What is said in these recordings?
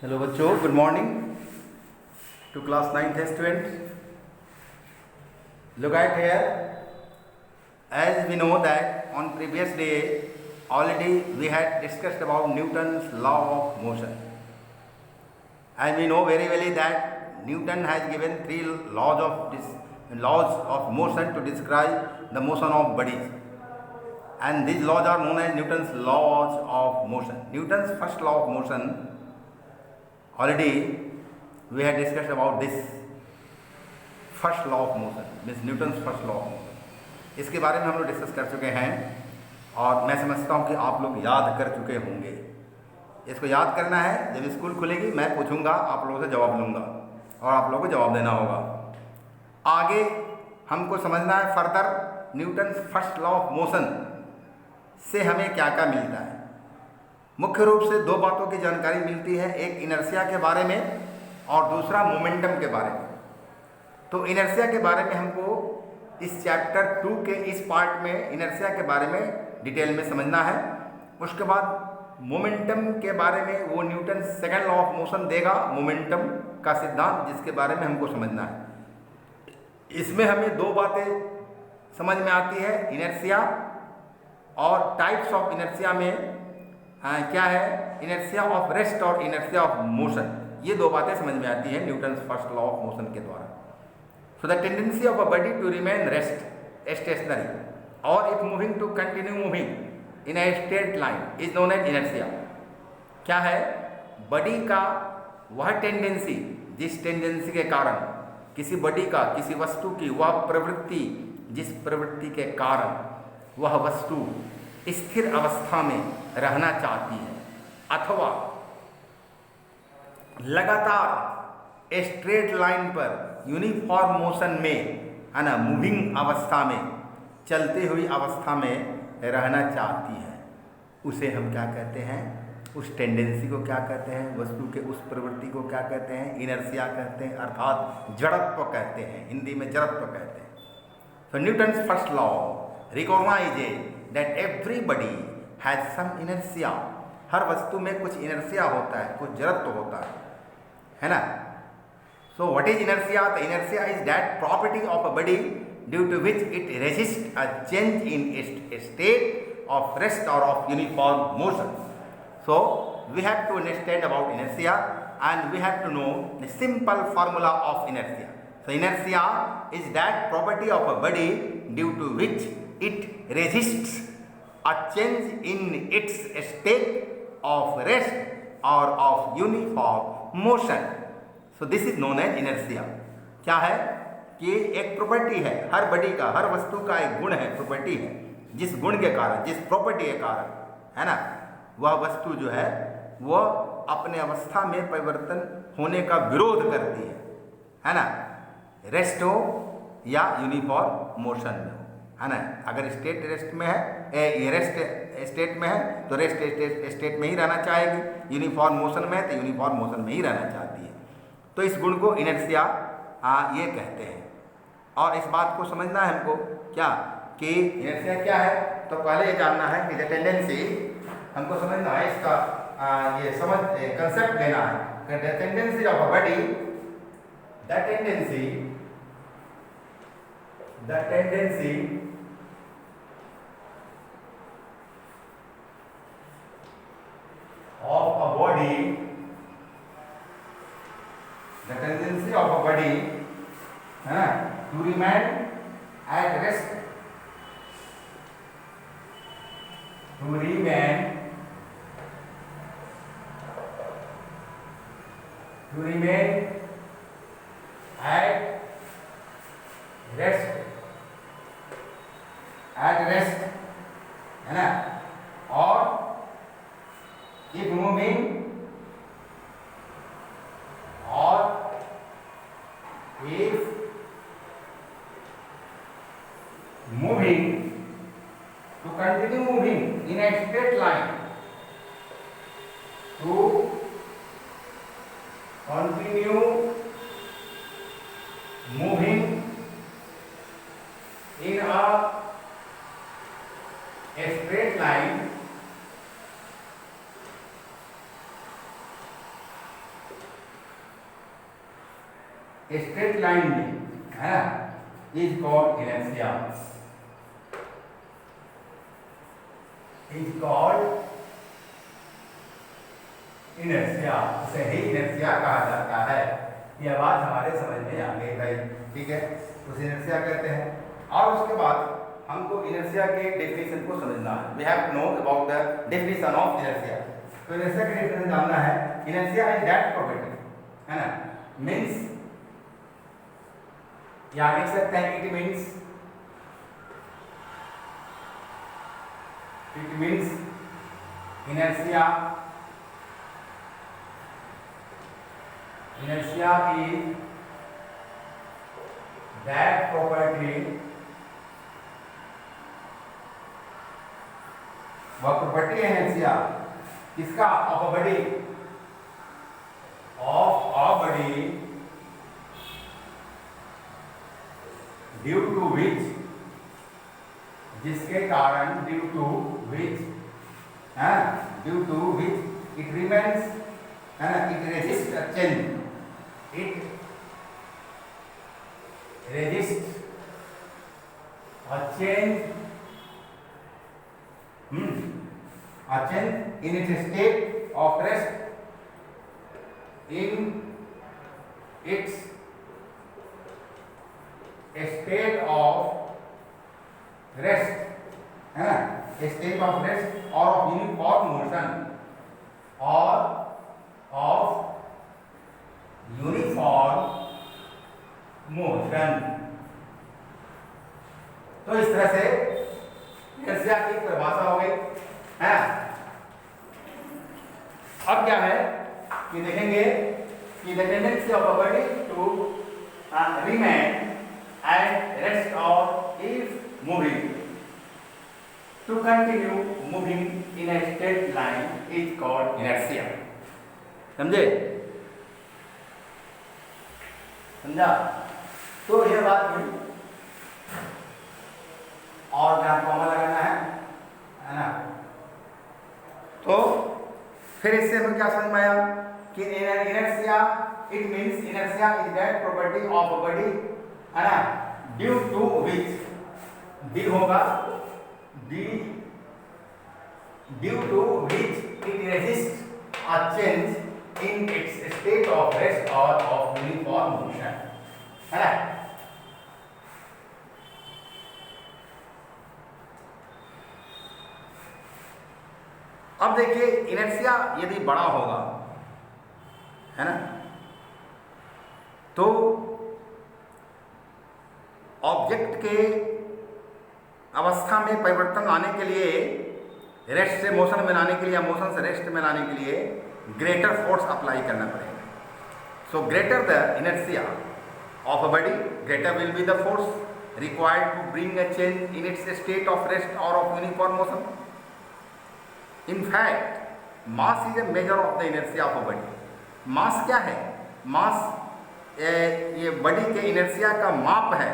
Hello बच्चों, good morning to class 9th students. Look at here. As we know that on previous day already we had discussed about Newton's law of motion, and we know very well that Newton has given three laws of motion to describe the motion of bodies, and these laws are known as Newton's laws of motion. Newton's first law of motion, already we had discussed about this first law of motion, means Newton's first law of motion. इसके बारे में हम लोग discuss कर चुके हैं और मैं समझता हूँ कि आप लोग याद कर चुके होंगे. इसको याद करना है. जब स्कूल खुलेगी मैं पूछूंगा, आप लोगों से जवाब लूँगा और आप लोगों को जवाब देना होगा. आगे हमको समझना है further Newton's first law of motion से हमें क्या क्या मिलता है. मुख्य रूप से दो बातों की जानकारी मिलती है, एक इनर्शिया के बारे में और दूसरा मोमेंटम के बारे में. तो इनर्शिया के बारे में हमको इस चैप्टर 2 के इस पार्ट में इनर्शिया के बारे में डिटेल में समझना है. उसके बाद मोमेंटम के बारे में वो Newton second law of motion देगा, मोमेंटम का सिद्धांत, जिसके बारे में हमको समझना है. इसमें हमें दो बातें समझ में आती है, इनर्शिया और टाइप्स ऑफ इनर्शिया में क्या है, इनर्शिया ऑफ रेस्ट और इनर्शिया ऑफ मोशन. ये दो बातें समझ में आती है Newton first law of motion के द्वारा. So the tendency of a body to remain stationary or if moving to continue moving in a straight line is known as inertia. क्या है, बॉडी का वह टेंडेंसी, जिस टेंडेंसी के कारण किसी बॉडी का, किसी वस्तु की वह प्रवृत्ति, जिस प्रवृत्ति के कारण वह वस्तु स्थिर अवस्था में रहना चाहती है अथवा लगातार स्ट्रेट लाइन पर यूनिफॉर्म मोशन में, है ना, मूविंग अवस्था में, चलती हुई अवस्था में रहना चाहती है, उसे हम क्या कहते हैं, उस टेंडेंसी को क्या कहते हैं, वस्तु के उस प्रवृत्ति को क्या कहते हैं, इनर्शिया कहते हैं, अर्थात जड़त्व कहते हैं. हिंदी में जड़त्व कहते हैं. So Newton's first law recognizes that everybody has some inertia. हर वस्तु में कुछ इनर्शिया होता है, कुछ जड़त्व होता है ना. So what is inertia? The inertia is that property of a body due to which it resists a change in its state of rest or of uniform motion. So we have to understand about inertia and we have to know the simple formula of inertia. So inertia is that property of a body due to which it resists a change in its state of rest or of uniform motion. So this is known as inertia. क्या है कि एक property है हर body का, हर वस्तु का एक गुण है, प्रॉपर्टी है, जिस गुण के कारण, जिस प्रॉपर्टी के कारण, है ना, वह वस्तु जो है वह अपने अवस्था में परिवर्तन होने का विरोध करती है ना, रेस्ट हो या यूनिफॉर्म मोशन में हो, है ना. अगर स्टेट रेस्ट में है, रेस्ट स्टेट में है तो रेस्ट स्टेट में ही रहना चाहेगी, यूनिफॉर्म मोशन में है तो यूनिफॉर्म मोशन में ही रहना चाहती है. तो इस गुण को इनर्शिया ये कहते हैं. और इस बात को समझना है हमको क्या कि इनर्शिया क्या है. तो पहले ये जानना है कि द टेंडेंसी, हमको समझना है इसका ये समझ कंसेप्ट लेना है. The tendency of a body, the tendency of a body, the tendency of a body to remain at rest, to remain at rest, है ना, और if moving or if moving to continue moving in a straight line, to continue moving in a straight line straight line में, है ना, is called inertia, is called inertia, उसे ही inertia कहा जाता है। यह बात हमारे समझ में आ गई भाई, ठीक है, उसे इनर्शिया कहते हैं। और उसके बाद हमको इनर्शिया के डेफिनेशन को समझना है। We have to know about the definition of inertia. तो इनर्शिया की डेफिनेशन जानना है। इनर्शिया इज दैट प्रॉपर्टी, है ना, मीन्स, या लिख सकते हैं it means, inertia is that property, वह प्रॉपर्टी है inertia किसका, of a body due to which, जिसके कारण, due to which it remains, है ना, it resists a change, it resists a change, in its state of rest, in its state of rest, है ना, state of rest or of uniform motion, or of uniform motion। तो इस तरह से inertia की परिभाषा हो गई है। अब क्या है कि देखेंगे कि the tendency of a body to remain at rest और if moving, to continue moving in a straight line is called inertia। समझे, समझा? तो यह बात हुई, और क्या कॉमा लगाना है ना। तो फिर इससे हमें क्या समझ में आया कि inertia, it means inertia is that property of a body, है ना, ड्यू टू विच, डी होगा, due to which it resists a change in its state of rest or of uniform motion, है ना। अब देखिए इनर्शिया यदि बड़ा होगा, है ना, तो ऑब्जेक्ट के अवस्था में परिवर्तन लाने के लिए, रेस्ट से मोशन में लाने के लिए या मोशन से रेस्ट में लाने के लिए ग्रेटर फोर्स अप्लाई करना पड़ेगा। So greater the inertia of a body, greater will be the force required to bring a change in its state of rest और of uniform motion. In fact mass is a measure of the inertia of a body. Mass क्या है? मास ये body के inertia का माप है।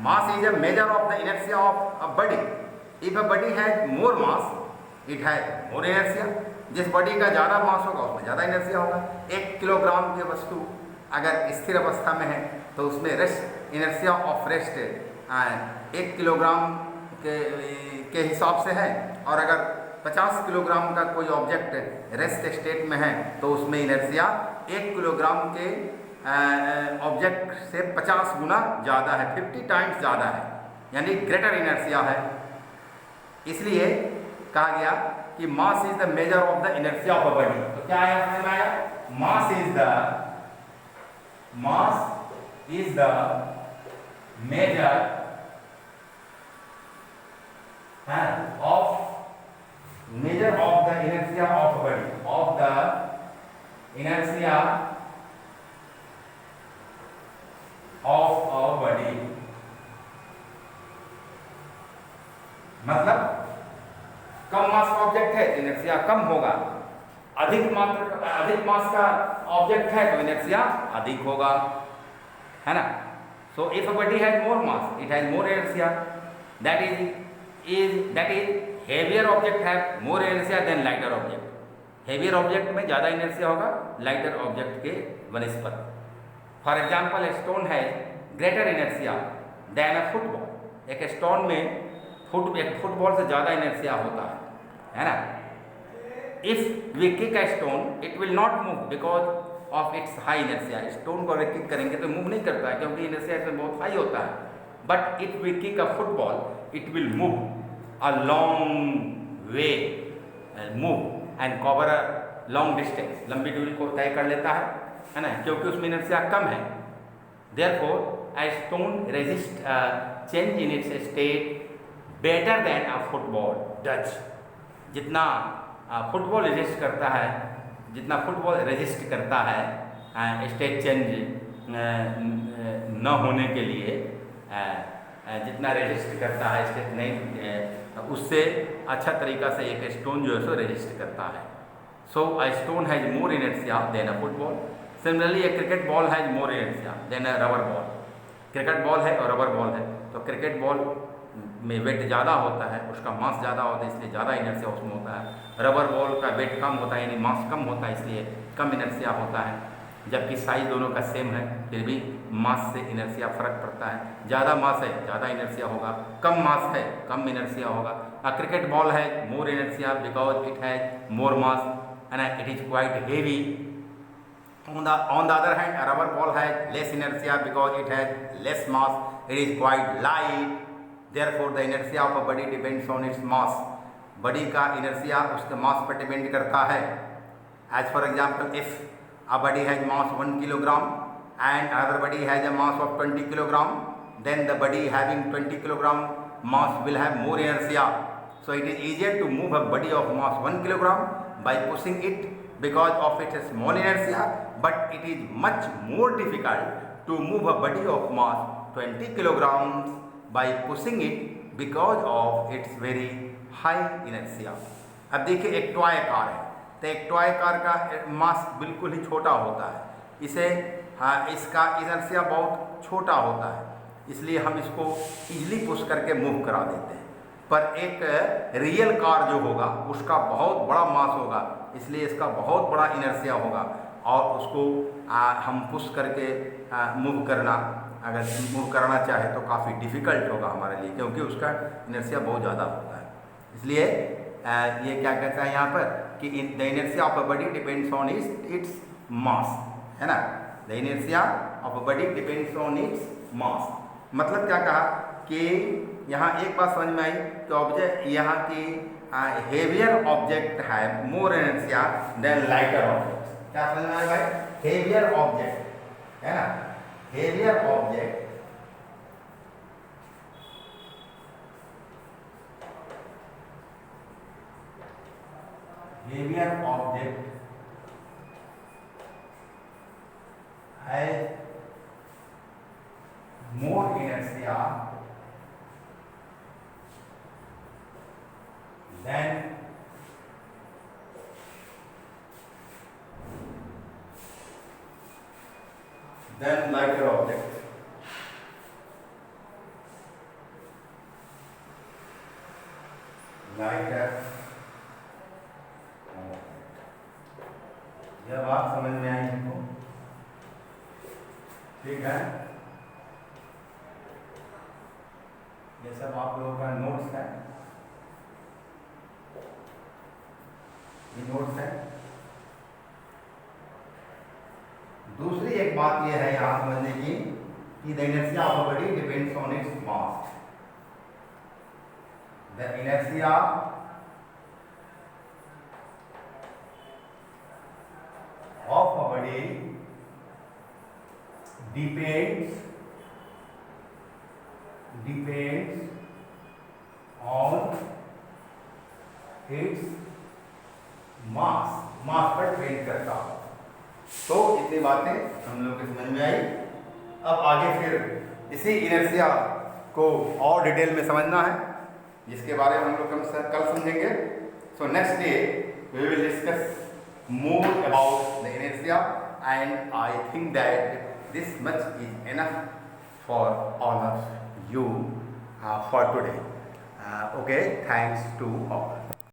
Mass is a measure of the inertia of a body. If a body has more mass, it has more inertia. जिस body का ज़्यादा मास होगा उसमें ज़्यादा इनर्शिया होगा। 1 किलोग्राम की वस्तु अगर स्थिर अवस्था में है तो उसमें rest, inertia of rest 1 kilogram के हिसाब से है, और अगर 50 किलोग्राम का कोई ऑब्जेक्ट रेस्ट स्टेट में है तो उसमें इनर्शिया 1 किलोग्राम के ऑब्जेक्ट से 50 गुना ज़्यादा है, 50 टाइम्स ज़्यादा है, यानी ग्रेटर इनर्शिया है। इसलिए कहा गया कि mass is the major of the inertia of a body. तो क्या आया समझ में आया? Mass is the major of the inertia of a body, of the inertia of a body. मतलब कम मास का ऑब्जेक्ट है तो इनर्शिया कम होगा, अधिक मास का ऑब्जेक्ट है तो इनर्शिया अधिक होगा, है ना। So if a body has more mass, it has more inertia, that is heavier object have more inertia than lighter object. Heavier object में ज़्यादा इनर्शिया होगा लाइटर ऑब्जेक्ट के वनस्पत। फॉर एग्जाम्पल ए स्टोन है greater inertia than a football. एक stone में एक football से ज़्यादा इनर्शिया होता है ना। If we kick a stone it will not move because of its high inertia. Stone को अगर किक करेंगे तो मूव नहीं करता है क्योंकि इनर्शिया इसमें बहुत हाई होता है। But if we kick a football it will move a long way, move and cover a long distance, लंबी दूरी को तय कर लेता है ना, क्योंकि उसमें इनर्शिया कम है। Therefore a stone resist change in its state better than a football does। जितना फुटबॉल रेजिस्ट करता है, जितना फुटबॉल रेजिस्ट करता है स्टेट चेंज न होने के लिए, जितना रेजिस्ट करता है स्टेट नहीं, उससे अच्छा तरीका से एक स्टोन जो है सो रेजिस्ट करता है। So a stone has more inertia than a football. Similarly a cricket ball has more inertia than a rubber ball. Cricket ball है और रबर बॉल है, तो क्रिकेट बॉल में वेट ज़्यादा होता है, उसका मास ज़्यादा होता है इसलिए ज़्यादा इनर्शिया उसमें होता है। रबर बॉल का वेट कम होता है यानी मास कम होता है इसलिए कम इनर्शिया होता है। जबकि साइज दोनों का सेम है फिर भी मास से इनर्शिया फ़र्क पड़ता है। ज़्यादा मास है ज़्यादा इनर्शिया होगा, कम मास है कम इनर्शिया होगा। क्रिकेट बॉल है more inertia because it has more mass and it is quite heavy. On the other hand, a rubber ball has less inertia because it has less mass. It is quite light. Therefore, the inertia of a body depends on its mass. Body का inertia उसके मास पर depend करता है। As for example, if a body has mass 1 kilogram and another body has a mass of 20 kilogram, then the body having 20 kilogram mass will have more inertia. So it is easier to move a body of mass 1 kilogram by pushing it because of its small inertia, but it is much more difficult to move a body of mass 20 kilograms by pushing it because of its very high inertia। अब देखिए एक toy car है, तो एक toy car का मास बिल्कुल ही छोटा होता है, इसे इसका इनर्शिया बहुत छोटा होता है इसलिए हम इसको इजीली पुश करके मूव करा देते हैं। पर एक रियल कार जो होगा उसका बहुत बड़ा मास होगा इसलिए इसका बहुत बड़ा इनर्शिया होगा और उसको हम पुश करके मूव करना, अगर मूव करना चाहे तो काफ़ी डिफ़िकल्ट होगा हमारे लिए क्योंकि उसका इनर्शिया बहुत ज़्यादा होता है। इसलिए ये क्या कहता है यहाँ पर कि the inertia of a body depends on its mass, है ना। The inertia of a body depends on its mass. मतलब क्या कहा कि यहाँ एक बात समझ में आई कि ऑब्जेक्ट यहाँ की हेवियर ऑब्जेक्ट है more inertia than lighter object. क्या समझ में आया भाई? हेवियर ऑब्जेक्ट है ना, heavier object has more inertia than lighter object। Lighter यह बात समझ में आई हमको, ठीक है। ये सब आप लोगों का नोट्स है, ये नोट्स है। दूसरी एक बात यह है यहाँ समझने की कि the inertia of a body depends on its mass. The inertia of a body depends on its mass पर डिपेंड करता हो। तो इतनी बातें हम लोग के समझ में आई। अब आगे फिर इसी इनर्शिया को और डिटेल में समझना है जिसके बारे में हम लोग कल समझेंगे। So next day we will discuss more about the inertia and I think that this much is enough for all of you for today। Okay, thanks to all।